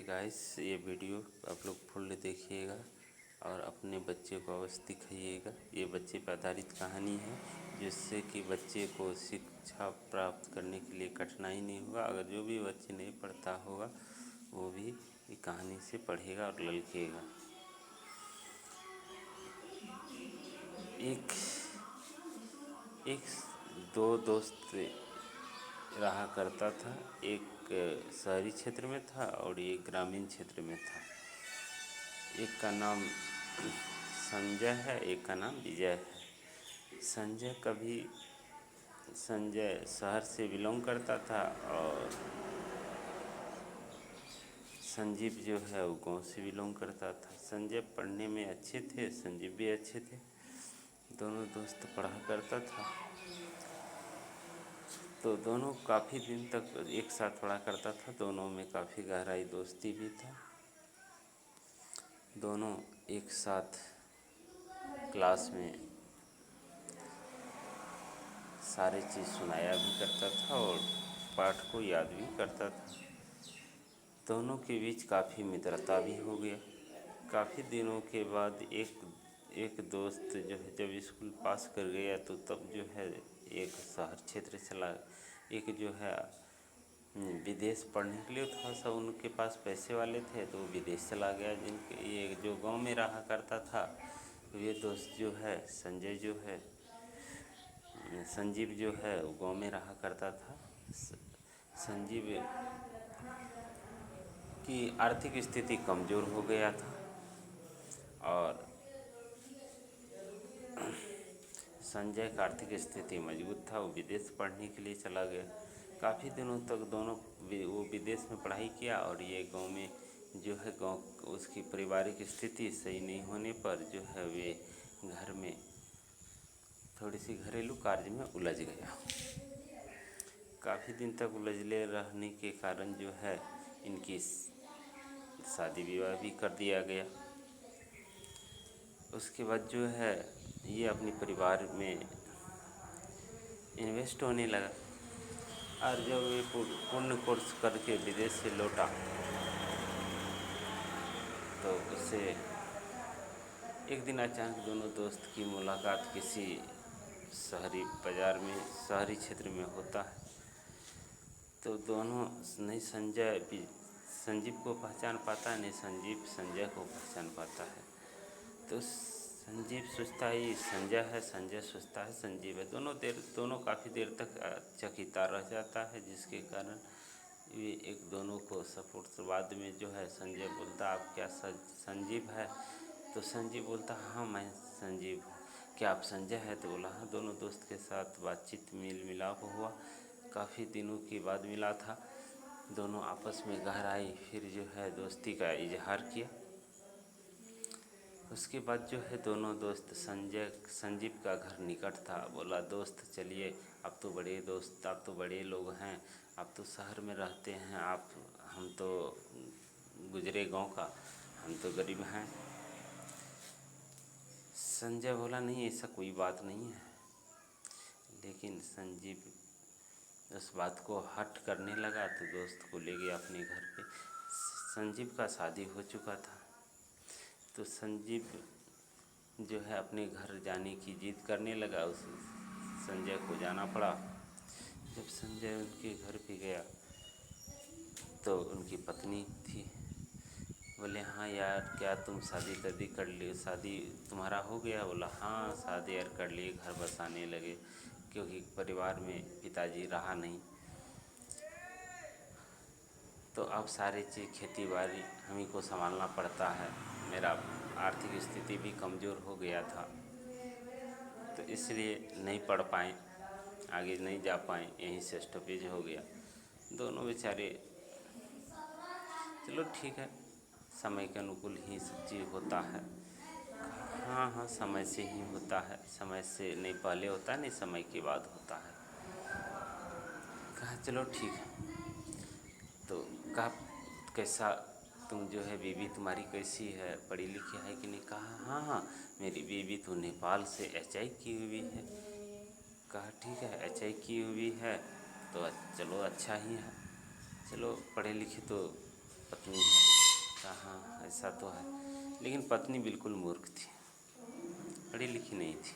Guys, ये video आप लोग फुल देखिएगा और अपने बच्चे को अवश्य दिखाइएगा। ये बच्चे पर आधारित कहानी है जिससे कि बच्चे को शिक्षा प्राप्त करने के लिए कठिनाई नहीं होगा। अगर जो भी बच्चे नहीं पढ़ता होगा वो भी ये कहानी से पढ़ेगा और ललकेगा। एक एक दो दोस्त रहा करता था। एक शहरी क्षेत्र में था और एक ग्रामीण क्षेत्र में था। एक का नाम संजय है, एक का नाम विजय है। संजय शहर से बिलोंग करता था और संजीव जो है वो गांव से बिलोंग करता था। संजय पढ़ने में अच्छे थे, संजीव भी अच्छे थे। दोनों दोस्त पढ़ा करता था। तो दोनों काफ़ी दिन तक एक साथ पढ़ा करता था। दोनों में काफ़ी गहराई दोस्ती भी था। दोनों एक साथ क्लास में सारी चीज़ सुनाया भी करता था और पाठ को याद भी करता था। दोनों के बीच काफ़ी मित्रता भी हो गया। काफ़ी दिनों के बाद एक दोस्त जो है जब स्कूल पास कर गया तो तब जो है एक शहर क्षेत्र चला, एक जो है विदेश पढ़ने के लिए था। सब उनके पास पैसे वाले थे तो वो विदेश चला गया। जिनके ये जो गांव में रहा करता था ये दोस्त जो है संजीव जो है वो गांव में रहा करता था। संजीव की आर्थिक स्थिति कमज़ोर हो गया था और संजय का आर्थिक स्थिति मजबूत था। वो विदेश पढ़ने के लिए चला गया। काफ़ी दिनों तक वो विदेश में पढ़ाई किया और ये गांव में जो है उसकी पारिवारिक स्थिति सही नहीं होने पर जो है वे घर में थोड़ी सी घरेलू कार्य में उलझ गया। काफ़ी दिन तक उलझे रहने के कारण जो है इनकी शादी विवाह भी कर दिया गया। उसके बाद जो है ये अपने परिवार में इन्वेस्ट होने लगा और जब ये पूर्ण कोर्स करके विदेश से लौटा तो उससे एक दिन अचानक दोनों दोस्त की मुलाकात किसी शहरी बाज़ार में, शहरी क्षेत्र में होता है। तो दोनों नहीं संजीव को पहचान पाता है, नहीं संजीव संजय को पहचान पाता है। तो संजीव सोचता है संजय है, संजय सोचता है संजीव है। दोनों काफ़ी देर तक चकिता रह जाता है, जिसके कारण ये एक दोनों को सपोर्ट। बाद में जो है संजय बोलता आप क्या संजीव है? तो संजीव बोलता हाँ मैं संजीव हूँ। क्या आप संजय है? तो बोला हाँ। दोनों दोस्त के साथ बातचीत मेल मिलाप हुआ। काफ़ी दिनों के बाद मिला था। दोनों आपस में गहराई फिर जो है दोस्ती का इजहार किया। उसके बाद जो है दोनों दोस्त संजीव का घर निकट था। बोला दोस्त चलिए, आप तो बड़े लोग हैं, आप तो शहर में रहते हैं, हम तो गुजरे गांव का, हम तो गरीब हैं। संजय बोला नहीं ऐसा कोई बात नहीं है। लेकिन संजीव उस बात को हट करने लगा तो दोस्त को ले गया अपने घर पे। संजीव का शादी हो चुका था तो संजीव जो है अपने घर जाने की जिद करने लगा। उस संजय को जाना पड़ा। जब संजय उनके घर पे गया तो उनकी पत्नी थी। बोले हाँ यार क्या तुम शादी कर लिए, शादी तुम्हारा हो गया? बोला हाँ शादी यार कर लिए, घर बसाने लगे क्योंकि परिवार में पिताजी रहा नहीं तो अब सारी चीज़ खेती बाड़ी हम ही को संभालना पड़ता है। मेरा आर्थिक स्थिति भी कमज़ोर हो गया था तो इसलिए नहीं पढ़ पाए, आगे नहीं जा पाए, यहीं से स्टॉपेज हो गया। दोनों बेचारे चलो ठीक है, समय के अनुकूल ही सब चीज़ होता है। हाँ हाँ समय से ही होता है, समय से नहीं पहले होता है नहीं समय के बाद होता है। कहा चलो ठीक है। तो कहा कैसा तुम जो है बीवी तुम्हारी कैसी है, पढ़ी लिखी है कि नहीं? कहा हाँ हाँ मेरी बीवी तो नेपाल से एचआई की हुई है। कहा ठीक है एचआई की हुई है तो चलो अच्छा ही है, चलो पढ़े लिखे तो पत्नी है। कहा हाँ ऐसा तो है, लेकिन पत्नी बिल्कुल मूर्ख थी, पढ़ी लिखी नहीं थी।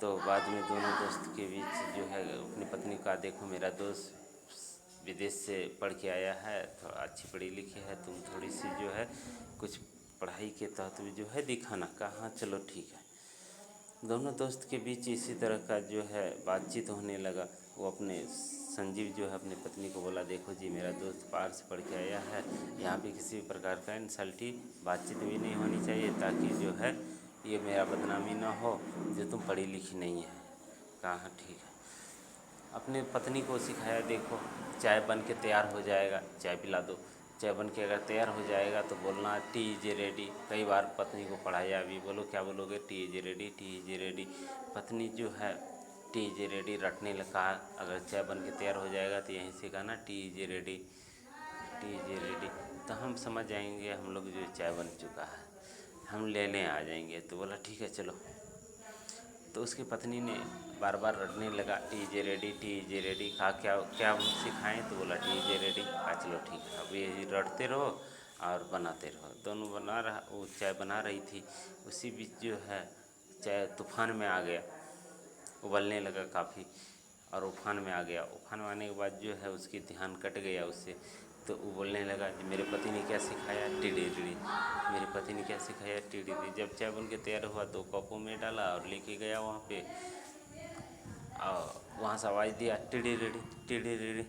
तो बाद में दोनों दोस्त के बीच जो है अपनी पत्नी का, देखो मेरा दोस्त विदेश से पढ़ के आया है, तो अच्छी पढ़ी लिखी है, तुम थोड़ी सी जो है कुछ पढ़ाई के तहत भी जो है दिखाना। कहा हाँ चलो ठीक है। दोनों दोस्त के बीच इसी तरह का जो है बातचीत होने लगा। वो अपने संजीव जो है अपनी पत्नी को बोला, देखो जी मेरा दोस्त बाहर से पढ़ के आया है, यहाँ पे किसी प्रकार का इंसल्टी बातचीत भी नहीं होनी चाहिए, ताकि जो है ये मेरा बदनामी ना हो जो तुम पढ़ी लिखी नहीं है। कहा हाँ ठीक है। अपनी पत्नी को सिखाया, देखो चाय बन के तैयार हो जाएगा, चाय पिला दो। चाय बन के अगर तैयार हो जाएगा तो बोलना टी इज रेडी। कई बार पत्नी को पढ़ाया भी, बोलो क्या बोलोगे, T is ready, T is ready. पत्नी जो है टी इज रेडी रटने लगा। अगर चाय बन के तैयार हो जाएगा तो यहीं से कहना T is ready, T is ready. तो हम समझ जाएंगे हम लोग जो चाय बन चुका है, हम लेने आ जाएंगे। तो बोला ठीक है चलो। तो उसकी पत्नी ने बार बार रटने लगा, टी जे रेडी, टी जे रेडी। कहा क्या क्या हम सिखाएँ, तो बोला टी जे रेडी। कहा चलो ठीक है, अब ये रटते रहो और बनाते रहो। दोनों बना रहा, वो चाय बना रही थी, उसी बीच जो है चाय तूफान में आ गया, उबलने लगा काफ़ी और उफान में आ गया। उफान में आने के बाद जो है उसकी ध्यान कट गया उससे। तो वो बोलने लगा कि मेरे पति ने क्या सिखाया, टीडी टीडी। मेरे पति ने क्या सिखाया, टीडी टीडी। जब चाय बन के तैयार हुआ 2 कपों में डाला और लेके गया वहाँ पे, और वहाँ से आवाज़ दिया TD TD, TD TD.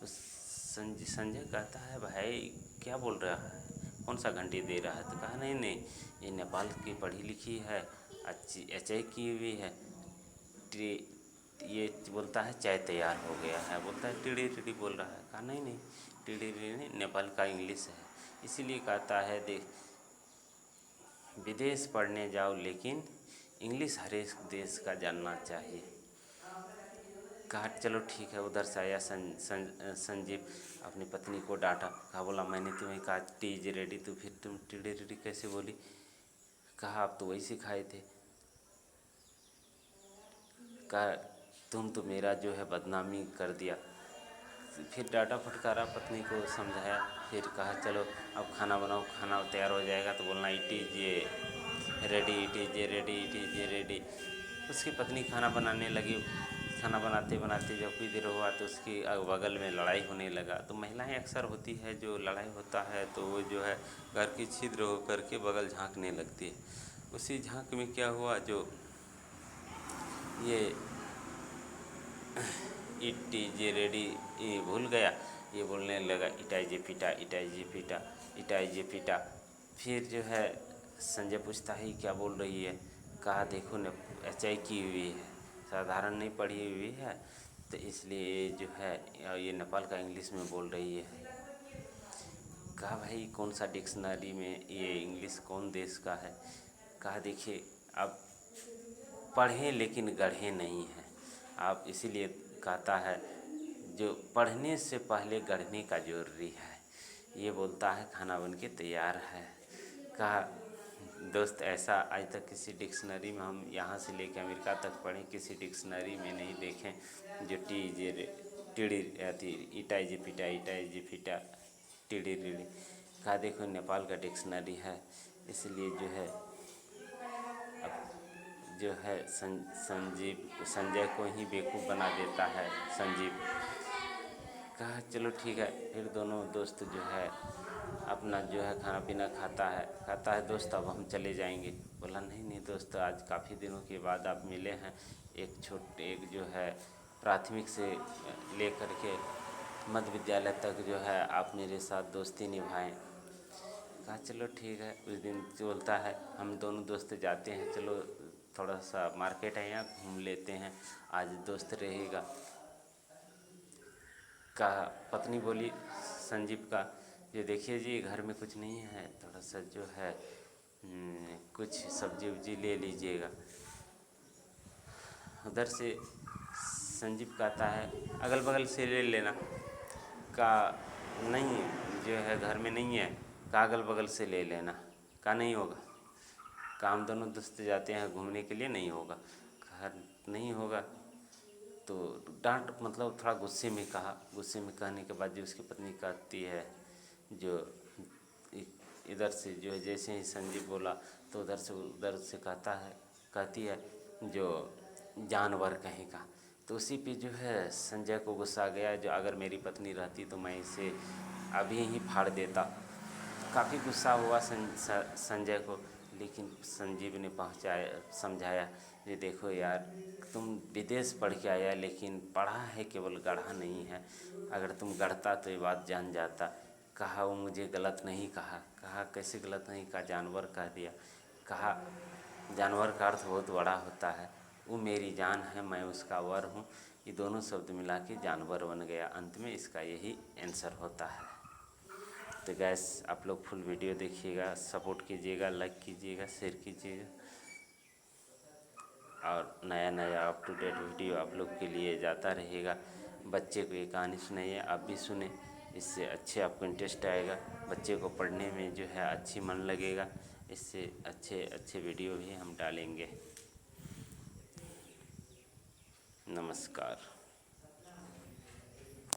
Sanjay कहता है भाई क्या बोल रहा है, कौन सा घंटी दे रहा है। तो कहा नहीं नहीं, ये नेपाल की पढ़ी लिखी है, अच्छी एचआई की हुई है, ये बोलता है चाय तैयार हो गया है, बोलता है टीडी टीडी बोल रहा है। कहा नहीं नहीं, टीडी टीडी नहीं, नेपाल का इंग्लिश है, इसीलिए कहता है देख विदेश पढ़ने जाओ लेकिन इंग्लिश हर एक देश का जानना चाहिए। कहा चलो ठीक है। उधर से आया संजीव, अपनी पत्नी को डांटा। कहा बोला मैंने तुम्हें कहा टी इज रेडी, तो फिर तुम टीडी रेडी कैसे बोली। कहा आप तो वही सिखाए थे। कहा तुम तो मेरा जो है बदनामी कर दिया। फिर डांटा फटकारा, पत्नी को समझाया। फिर कहा चलो अब खाना बनाओ, खाना तैयार हो जाएगा तो बोलना इट इज ये रेडी, इट इज ये रेडी, इट इज ये रेडी। उसकी पत्नी खाना बनाने लगी। खाना बनाते बनाते जब कुछ देर हुआ तो उसकी बगल में लड़ाई होने लगा। तो महिलाएं अक्सर होती है, जो लड़ाई होता है तो वो जो है घर की छिद्र हो करके बगल झांकने लगती है। उसी झांक में क्या हुआ, जो ये इट इज रेडी ये भूल गया, ये बोलने लगा इटाई पीटा, इटाई पीटा, इटाई पीटा। फिर जो है संजय पूछता है क्या बोल रही है। कहा देखो ने एचआई की हुई है, साधारण नहीं पढ़ी हुई है, तो इसलिए जो है ये नेपाल का इंग्लिश में बोल रही है। कहा भाई कौन सा डिक्शनरी में ये इंग्लिश कौन देश का है। कहा देखिए आप पढ़ें लेकिन गढ़े नहीं हैं आप, इसीलिए कहता है जो पढ़ने से पहले गढ़ने का जरूरी है। ये बोलता है खाना बन के तैयार है। कहा दोस्त ऐसा आज तक किसी डिक्शनरी में, हम यहाँ से लेकर अमेरिका तक पढ़ें, किसी डिक्शनरी में नहीं देखें जो टीडी आती, इटा जी पिटा, इटा जी पिटा, टीडी टीडी। कहा देखो नेपाल का डिक्शनरी है, इसलिए जो है जो है संजय को ही बेवकूफ़ बना देता है संजीव। कहा चलो ठीक है। फिर दोनों दोस्त जो है अपना जो है खाना पीना खाता है दोस्त अब हम चले जाएंगे। बोला नहीं नहीं दोस्त, आज काफ़ी दिनों के बाद आप मिले हैं, एक जो है प्राथमिक से लेकर के मध्य विद्यालय तक जो है आप मेरे साथ दोस्ती निभाएं। कहा चलो ठीक है। उस दिन बोलता है हम दोनों दोस्त जाते हैं, चलो थोड़ा सा मार्केट है यहाँ घूम लेते हैं, आज दोस्त रहेगा। कहा पत्नी बोली संजीव का, ये देखिए जी घर में कुछ नहीं है, थोड़ा सा जो है कुछ सब्जी उब्जी ले लीजिएगा। उधर से संजीव कहता है अगल बगल से ले लेना। का नहीं जो है घर में नहीं है, का अगल बगल से ले लेना। का नहीं होगा, काम दोनों दोस्त जाते हैं घूमने के लिए, नहीं होगा। कहा नहीं होगा तो डांट, मतलब थोड़ा गुस्से में कहा। गुस्से में कहने के बाद जो उसकी पत्नी कहती है जो इधर से जो है जैसे ही संजीव बोला तो उधर से कहती है जो जानवर कहेगा। तो उसी पे जो है संजय को गुस्सा आ गया, जो अगर मेरी पत्नी रहती तो मैं इसे अभी ही फाड़ देता। काफ़ी गुस्सा हुआ संजय को, लेकिन संजीव ने समझाया कि देखो यार, तुम विदेश पढ़ के आया, लेकिन पढ़ा है केवल, गढ़ा नहीं है। अगर तुम गढ़ता तो ये बात जान जाता। कहा वो मुझे गलत नहीं कहा। कहा कैसे गलत नहीं कहा, जानवर कह दिया। कहा जानवर का अर्थ बहुत बड़ा होता है, वो मेरी जान है, मैं उसका वर हूँ। ये दोनों शब्द मिला के जानवर बन गया। अंत में इसका यही आंसर होता है। तो गैस, आप लोग फुल वीडियो देखिएगा, सपोर्ट कीजिएगा, लाइक कीजिएगा, शेयर कीजिएगा, और नया नया अप टू डेट वीडियो आप लोग के लिए जाता रहेगा। बच्चे को ये कहानी सुनाइए, आप भी सुने, इससे अच्छे आपको इंटरेस्ट आएगा। बच्चे को पढ़ने में जो है अच्छी मन लगेगा। इससे अच्छे अच्छे वीडियो भी हम डालेंगे। नमस्कार।